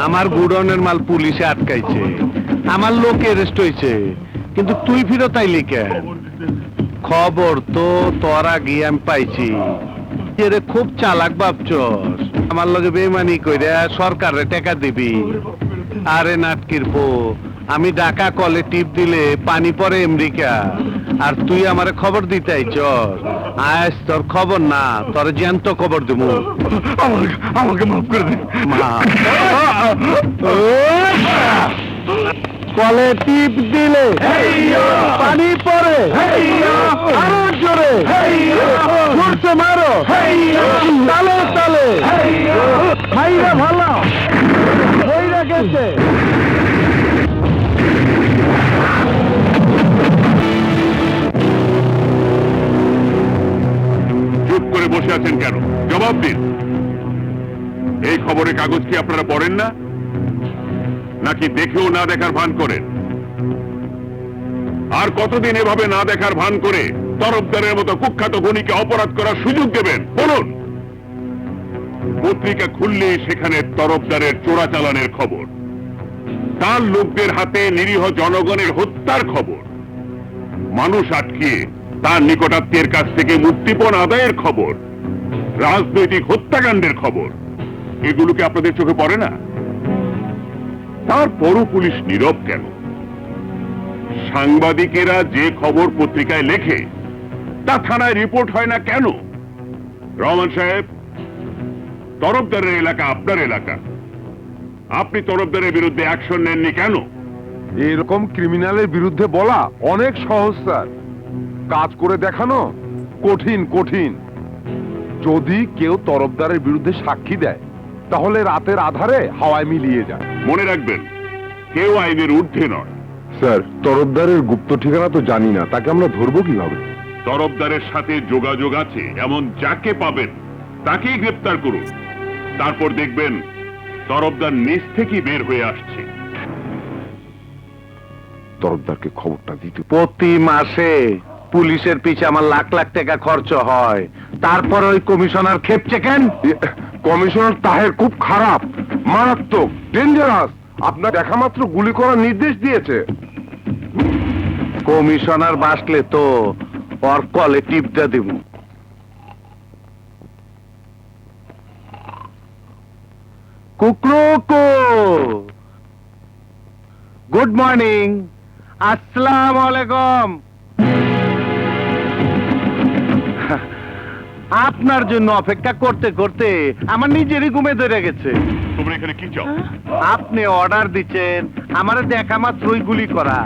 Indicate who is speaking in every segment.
Speaker 1: আমার গুডনের মাল পুলিশে আটকাইছে, আমার লোক অ্যারেস্ট হয়েছে, কিন্তু তুই ফিরত আইলি কেন? খবর তো তোর আগে আমি পাইছি। এরে খুব চালাক ভাবছস, আমার লগে বেমানি কইরা সরকারে টাকা দিবি। আরে নাটকির পো, আমি ঢাকা কলে টিপ দিলে পানি পরে আমেরিকা, আর তুই আমারে খবর দিতে আইছস। আজ তোর খবর না, তোর জ্যান্ত খবর দেবো।
Speaker 2: আমাকে মাফ করে দে।
Speaker 1: কলে টিপ দিলে পানি পরে আরো জোরে জোরছে মারো, তালে তালে ভাইরা ভালো হইরা গেছে।
Speaker 2: চুপ করে বসে আছেন কেন? জবাব দিন। এই খবরের কাগজ কি আপনারা পড়েন না, নাকি দেখেও না দেখার ভান করেন? আর কতদিন এভাবে না দেখার ভান করে তরফদারের মতো কুখ্যাত খুনিকে অপরাধ করার সুযোগ দেবেন? বলুন। পত্রিকা খুললেই সেখানে তরফদারের চোরাচালানের খবর, তার লোকদের হাতে নিরীহ জনগণের হত্যার খবর, মানুষ আটকিয়ে তার নিকটাত্মীয়ের কাছ থেকে মুক্তিপণ আদায়ের খবর, রাজনৈতিক হত্যাকাণ্ডের খবর। এগুলোকে আপনাদের চোখে পড়ে না? তারপরও পুলিশ নীরব কেন? সাংবাদিকেরা যে খবর পত্রিকায় লেখে তা থানায় রিপোর্ট হয় না কেন? রহমান সাহেব, তরফদারের এলাকা আপনার এলাকা, আপনি তরফদারের বিরুদ্ধে অ্যাকশন নেননি কেন?
Speaker 3: এরকম ক্রিমিনালের বিরুদ্ধে বলা অনেক সহজ স্যার, কাজ করে দেখানো কঠিন কঠিন। যদি কেউ তরফদারের বিরুদ্ধে সাক্ষী দেয় তাহলে রাতের আধারে হাওয়ায় মিলিয়ে যায়।
Speaker 2: মনে রাখবেন, কেউ আইনের ঊর্ধ্বে নয়।
Speaker 3: স্যার, তরফদারের গুপ্ত ঠিকানা তো জানি না, তাকে আমরা ধরবো কিভাবে?
Speaker 2: তরফদারের সাথে যোগাযোগ আছে এমন যাকে পাবেন তাকেই গ্রেপ্তার করুন। তারপর দেখবেন তরফদার নিজ থেকেই বের হয়ে আসছে।
Speaker 3: তরফদারকে খবরটা দিতে।
Speaker 1: প্রতি মাসে পুলিশের পিছে আমার লাখ লাখ টাকা খরচ হয়, তারপর ওই কমিশনার খেপছে কেন?
Speaker 3: কমিশনার তাহের খুব খারাপ, মারাত্মক, ডেঞ্জারাস। আপনার দেখা মাত্র গুলি করার নির্দেশ দিয়েছে।
Speaker 1: কমিশনার বাসলে তো ওর কলে টিপটা দেব। কুকরুকু, গুড মর্নিং, আসসালামু আলাইকুম। আপনার জন্য অপেক্ষা করতে করতে আমার নিজেরই ঘুমে ধরে গেছে।
Speaker 2: তোমরা এখানে কি চাও?
Speaker 1: আপনি অর্ডার দিচ্ছেন আমার দেখা মাত্রই গুলি করা,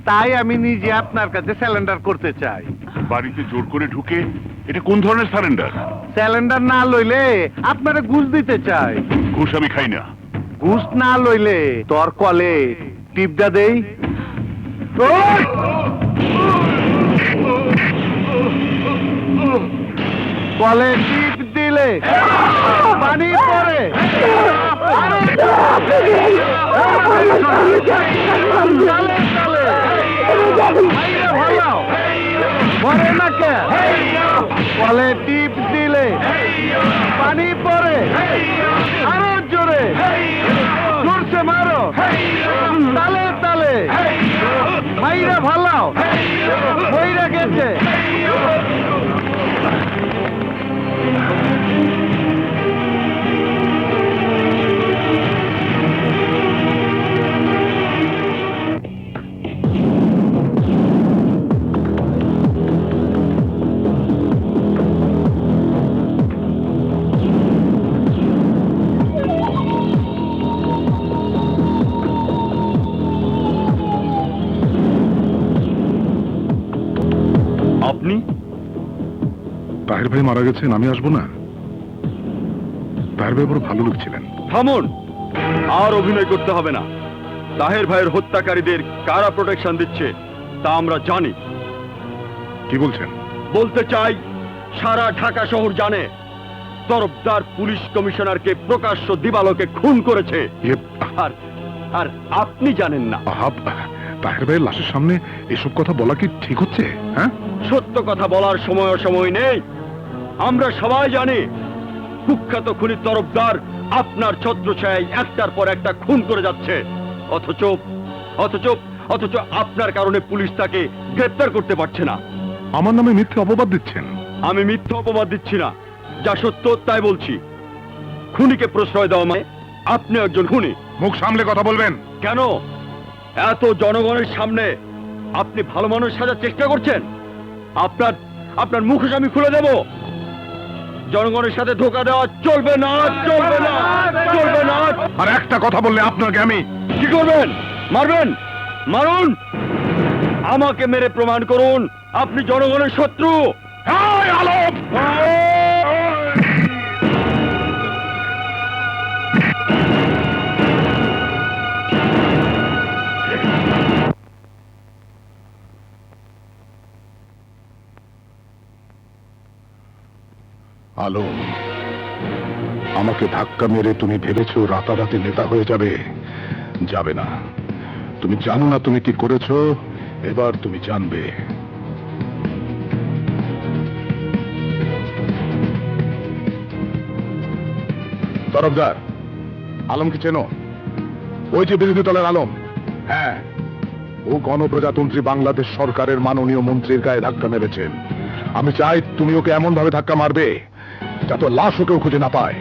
Speaker 1: তাই আমি নিজে আপনার কাছে স্যালেন্ডার করতে চাই।
Speaker 2: বাড়িতে জোর করে ঢুকে এটা কোন ধরনের সারেন্ডার?
Speaker 1: স্যালেন্ডার না লইলে আপনারা ঘুষ দিতে চাই।
Speaker 2: ঘুষ আমি খাই না।
Speaker 1: ঘুষ না লইলে তোর কলে টিপটা দেই। কলে টিপ দিলে পানি পড়ে পরে না কে? কলে টিপ দিলে পানি পড়ে আরো জোরে জোরছে মারো, তালে তালে মাইরা ভালাও মইরা গেছে।
Speaker 2: আপনি?
Speaker 3: তাহের ভাই মারা গেছেন, আমি আসবো না? তাহের ভাই বড় ভালো লোক ছিলেন।
Speaker 4: থামুন, আর অভিনয় করতে হবে না। তাহের ভাইয়ের হত্যাকারীদের কারা প্রোটেকশন দিচ্ছে তা আমরা জানি।
Speaker 3: কি বলছেন?
Speaker 4: বলতে চাই, সারা ঢাকা শহর জানে তরফদার পুলিশ কমিশনারকে প্রকাশ্য দিবালোকে খুন করেছে। আর আর আপনি জানেন না।
Speaker 3: তাহের ভাইয়ের লাশের সামনে এসব কথা বলা কি ঠিক হচ্ছে? হ্যাঁ,
Speaker 4: সত্য কথা বলার সময় নেই। আমরা সবাই জানি কুখ্যাত খুনি তরফদার আপনার ছত্রছায়ায় একটার পর একটা খুন করে যাচ্ছে, অথচ অথচ অথচ আপনার কারণে পুলিশ তাকে গ্রেপ্তার করতে পারছে না।
Speaker 2: আমার নামে মিথ্যে অপবাদ দিচ্ছেন।
Speaker 4: আমি মিথ্যা অপবাদ দিচ্ছি না, যা সত্য তাই বলছি। খুনিকে প্রশ্রয় দেওয়া মানে আপনি একজন খুনি।
Speaker 2: মুখ সামলে কথা বলবেন।
Speaker 4: কেন এত জনগণের সামনে আপনি ভালো মানুষ সাজার চেষ্টা করছেন? আপনার আপনার মুখোশ আমি খুলে দেব। জনগণের সাথে ধোঁকা দেওয়া চলবে না, চলবে না, চলবে না।
Speaker 2: আর একটা কথা বললে আপনাকে আমি
Speaker 4: কি করবেন? মারবেন? মারুন, আমাকে মেরে প্রমাণ করুন আপনি জনগণের শত্রু।
Speaker 2: এই আলম!
Speaker 5: আলম, আমাকে ধাক্কা মেরে তুমি ভেবেছো রাতারাতি নেতা হয়ে যাবে? যাবে না। তুমি জানো না তুমি কি করেছো, এবার তুমি জানবে। তরফদার, আলমকে চেনো? ওই যে বিরোধী দলের আলম। হ্যাঁ, ও গণপ্রজাতন্ত্রী বাংলাদেশ সরকারের মাননীয় মন্ত্রীর গায়ে ধাক্কা মেরেছেন। আমি চাই তুমি ওকে এমন ভাবে ধাক্কা মারবে যাতে লাশ ওকেও খুঁজে না পায়।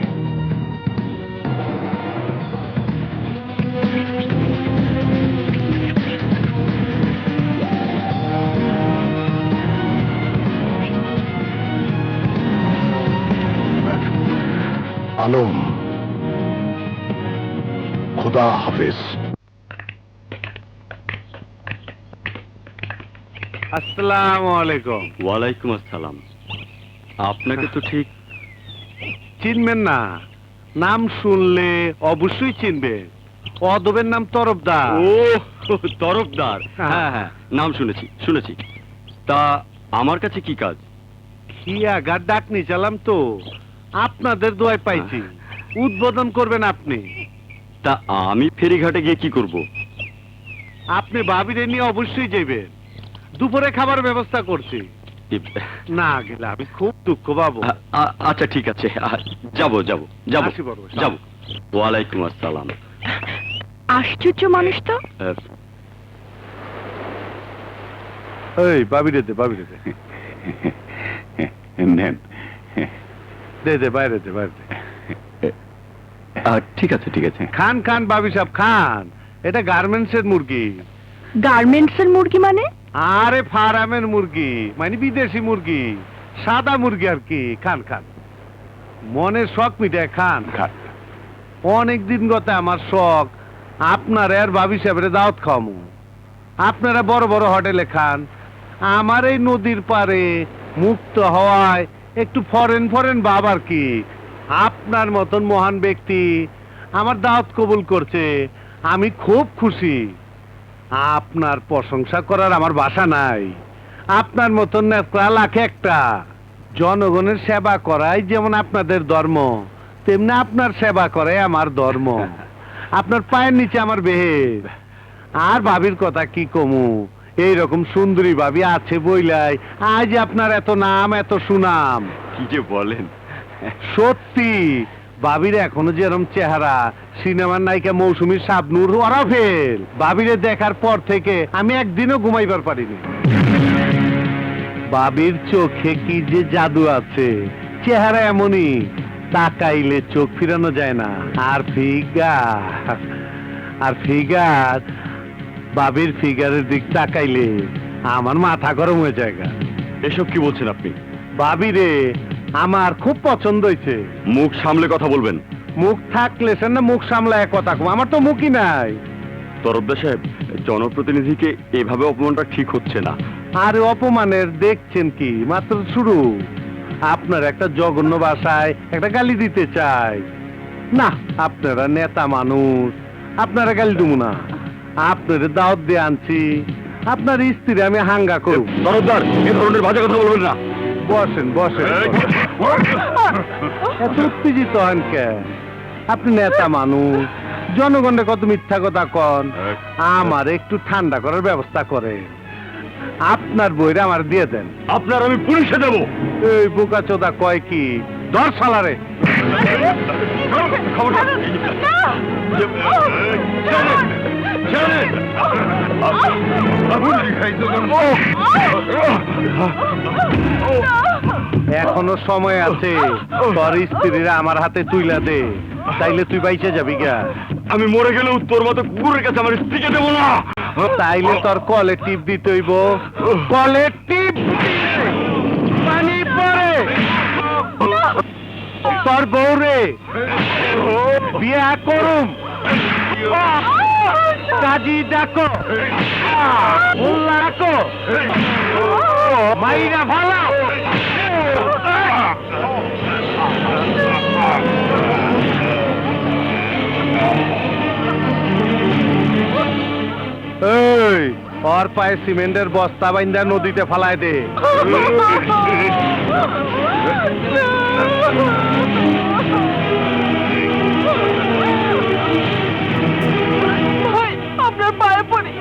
Speaker 5: আলম, খুদা হাফেজ।
Speaker 1: আসসালামু আলাইকুম।
Speaker 4: ওয়ালাইকুম আসসালাম। আপনাকে তো ঠিক
Speaker 1: চিনবেন না? নাম শুনলে অবশ্যই চিনবেন। অদবের নাম তরফদার।
Speaker 4: ও তরফদার, হ্যাঁ হ্যাঁ, নাম শুনেছি শুনেছি। তা আমার কাছে কি কাজ?
Speaker 1: কি আগার ডাক নিয়ে চালাম তো, আপনাদের দোয়ায় পাইছি। উদ্বোধন করবেন আপনি।
Speaker 4: তা আমি ফেরিঘাটে গিয়ে কি করব?
Speaker 1: আপনি ভাবিরে নিয়ে অবশ্যই যাবেন। দুপুরে খাবার ব্যবস্থা করছি। না গেলে আমি খুব দুঃখ পাবো।
Speaker 4: আচ্ছা ঠিক আছে, যাব যাব যাব
Speaker 1: আসি বড় ভাই।
Speaker 4: যাব। ওয়ালাইকুম আসসালাম।
Speaker 6: আশ্চর্য মানুষ তো।
Speaker 1: এই ভাবিরে দে, ভাবিরে দে।
Speaker 2: নেন।
Speaker 1: দে দে, বাইরে দে, বাইরে দে।
Speaker 4: ঠিক আছে ঠিক আছে।
Speaker 1: খান খান ভাবি সাহেব খান। এটা গার্মেন্টস এর মুরগি।
Speaker 6: গার্মেন্টস এর মুরগি মানে?
Speaker 1: আরে ফার্মের মুরগি, মানে বিদেশি মুরগি, সাদা মুরগি আর কি। খান খান, মনের শখ মিটায় খান খান। অনেক দিন গতে আমার শখ আপনার আর ভাবি সাহেবের দাওয়াত খাওয়ামু। আপনারা বড় বড় হোটেলে খান, আমার এই নদীর পারে মুক্ত হওয়ায় একটু ফরেন ফরেন ভাব আর কি। আপনার মতন মহান ব্যক্তি আমার দাওয়াত কবুল করছে, আমি খুব খুশি। আপনার প্রশংসা করার আমার ভাষা নাই। আপনার মতন নেতা লাখে একটা। জনগণের সেবা করাই যেমন আপনাদের ধর্ম, তেমনি আপনার সেবা করাই আমার ধর্ম। আপনার পায়ের নিচে আমার বেহের। আর ভাবির কথা কি কমু, এইরকম সুন্দরী ভাবি আছে বইলাই আজ আপনার এত নাম এত সুনাম।
Speaker 4: কি যে বলেন!
Speaker 1: সত্যি, ভাবির এখনো যেরকম চেহারা, সিনেমার নায়িকা মৌসুমী শাবনূর ওরা ফেল। ভাবিরে দেখার পর থেকে আমি একদিনও ঘুমাইবার পারিনি। ভাবির চোখে কি যে জাদু আছে, চেহারা এমনই, তাকাইলে চোখ ফিরানো যায় না। আর ফিগার, ভাবির ফিগারের দিক তাকাইলে আমার মাথা গরম হয়ে যায়।
Speaker 4: এসব কি বলছেন আপনি?
Speaker 1: ভাবিরে আমার খুব পছন্দ হয়েছে।
Speaker 4: মুখ সামলে কথা বলবেন।
Speaker 1: মুখ থাকলে সে না মুখ সামলায় কথা কম, আমার তো মুখই নাই।
Speaker 4: তরফদার সাহেব, জনপ্রতিনিধিকে এভাবে অপমানটা ঠিক হচ্ছে না।
Speaker 1: আরে অপমানের দেখছেন কি, মাত্র শুরু। আপনার একটা জঘন্য ভাষায় একটা গালি দিতে চাই না। আপনারা নেতা মানুষ, আপনারা গালি দেবো না। আপনাদের দাওয়াত দিয়ে আনছি, আপনার স্ত্রী আমি হাঙ্গা করব।
Speaker 4: তরফদার, এ ধরনের বাজে কথা বলবেন না।
Speaker 1: বসেন বসেন। এত উত্তেজিত হন কে? আপনি নেতা মানুষ, জনগণের কত মিথ্যা কথা কন। আমার একটু ঠান্ডা করার ব্যবস্থা করে আপনার বইরা আমার দিয়ে দেন।
Speaker 4: আপনার আমি পুলিশে দেব।
Speaker 1: এই বোকা চোদা কয় কি, ধর শালারে। এখনো সময় আছে, তোর স্ত্রীরা আমার হাতে তুইলা দে, তাইলে তুই বাইচে যাবি গা।
Speaker 4: আমি মরে গেলেও তোর মতো কুকুরের কাছে আমার স্ত্রীকে দেবো না।
Speaker 1: তাইলে তোর কলে টিপ দিতে হইব, কলে টিপ পানি পরে তোর বউরে বিয়া করুম, কাজী ডাকো, মোল্লা ডাকো, মাইরা ভালা। এই ওর পায়ে সিমেন্টের বস্তা বাইন্দা নদীতে ফালায় দে।
Speaker 6: ভাই আপনার পায়ে পড়ি,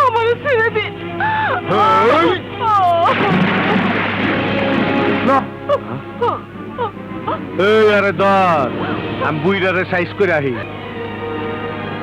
Speaker 6: আমার ছেড়ে দিন।
Speaker 1: এই আরে ধর, আমি বুইরারে সাইজ করে আহি।